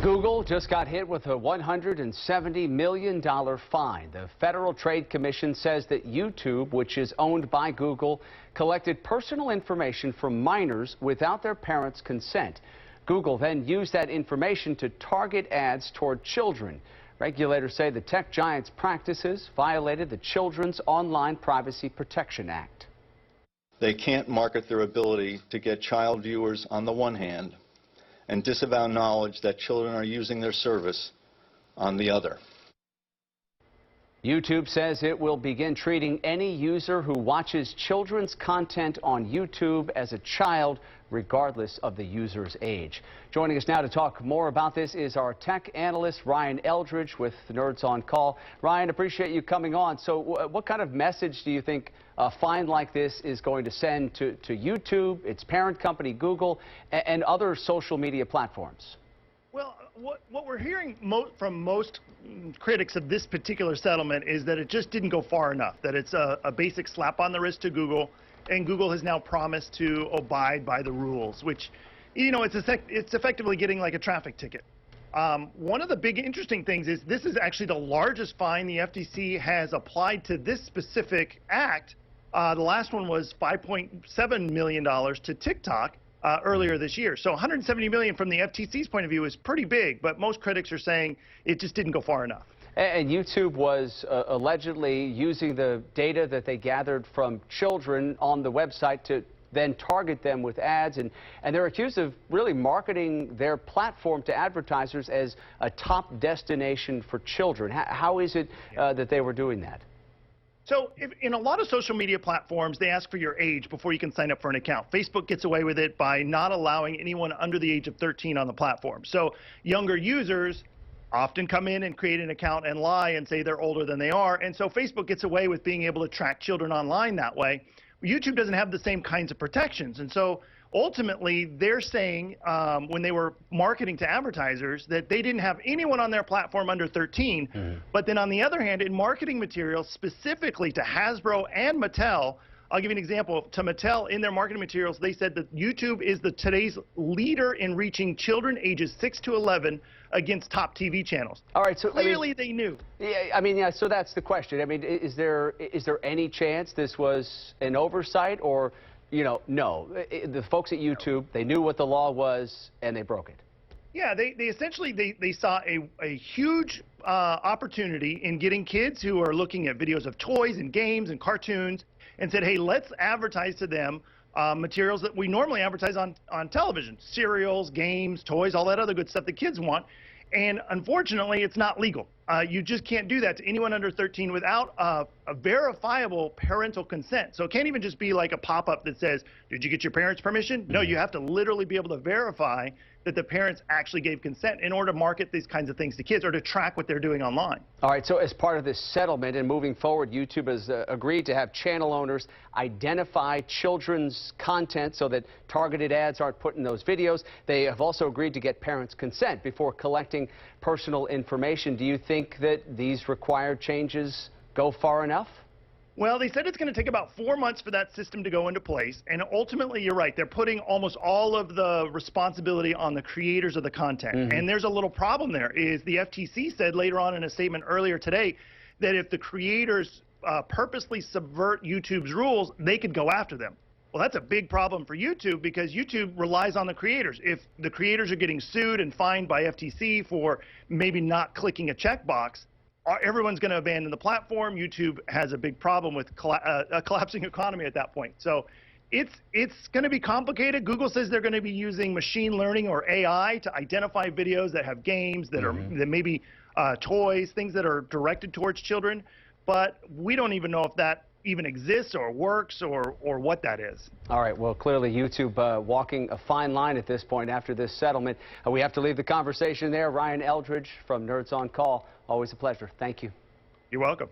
Google just got hit with a $170 million fine. The Federal Trade Commission says that YouTube, which is owned by Google, collected personal information from minors without their parents' consent. Google then used that information to target ads toward children. Regulators say the tech giant's practices violated the Children's Online Privacy Protection Act. They can't market their ability to get child viewers on the one hand and disavow knowledge that children are using their service on the other. YouTube says it will begin treating any user who watches children's content on YouTube as a child, regardless of the user's age. Joining us now to talk more about this is our tech analyst, Ryan Eldridge, with Nerds on Call. Ryan, appreciate you coming on. So what kind of message do you think a fine like this is going to send to YouTube, its parent company, Google, and other social media platforms? Well, what we're hearing from most critics of this particular settlement is that it just didn't go far enough, that it's a basic slap on the wrist to Google, and Google has now promised to abide by the rules, which, you know, it's effectively getting like a traffic ticket. One of the big interesting things is this is actually the largest fine the FTC has applied to this specific act. The last one was $5.7 million to TikTok. Earlier this year. So $170 million from the FTC's point of view is pretty big, but most critics are saying it just didn't go far enough. And YouTube was allegedly using the data that they gathered from children on the website to then target them with ads, and they're accused of really marketing their platform to advertisers as a top destination for children. How is it that they were doing that? So in a lot of social media platforms, they ask for your age before you can sign up for an account. Facebook gets away with it by not allowing anyone under the age of 13 on the platform. So younger users often come in and create an account and lie and say they're older than they are. And so Facebook gets away with being able to track children online that way. YouTube doesn't have the same kinds of protections. And so ultimately, they're saying when they were marketing to advertisers that they didn't have anyone on their platform under 13. But then on the other hand, in marketing materials specifically to Hasbro and Mattel, I'll give you an example. To Mattel, in their marketing materials, they said that YouTube is today's leader in reaching children ages 6 to 11 against top TV channels. All right, so clearly they knew. Yeah, so that's the question. I mean, is there any chance this was an oversight, or no, the folks at YouTube, they knew what the law was and they broke it? Yeah, they essentially they saw a huge opportunity in getting kids who are looking at videos of toys and games and cartoons and said, hey, let's advertise to them materials that we normally advertise on television, cereals, games, toys, all that other good stuff the kids want. And unfortunately, it's not legal. You just can't do that to anyone under 13 without a verifiable parental consent. So it can't even just be like a pop-up that says, did you get your parents' permission? No, you have to literally be able to verify that the parents actually gave consent in order to market these kinds of things to kids or to track what they're doing online. All right, so as part of this settlement and moving forward, YouTube has agreed to have channel owners identify children's content so that targeted ads aren't put in those videos. They have also agreed to get parents' consent before collecting personal information. Do you think that these required changes go far enough? Well, they said it's going to take about 4 months for that system to go into place, and ultimately, you're right, they're putting almost all of the responsibility on the creators of the content. And there's a little problem there, is the FTC said later on in a statement earlier today that if the creators purposely subvert YouTube's rules, they could go after them. Well, that's a big problem for YouTube because YouTube relies on the creators. If the creators are getting sued and fined by FTC for maybe not clicking a checkbox, everyone's going to abandon the platform. YouTube has a big problem with a collapsing economy at that point. So it's going to be complicated. Google says they're going to be using machine learning or AI to identify videos that have games, that may be toys, things that are directed towards children. But we don't even know if that even exists or works or what that is. All right, well, clearly YouTube walking a fine line at this point after this settlement. We have to leave the conversation there. Ryan Eldridge from Nerds on Call, always a pleasure. Thank you. You're welcome.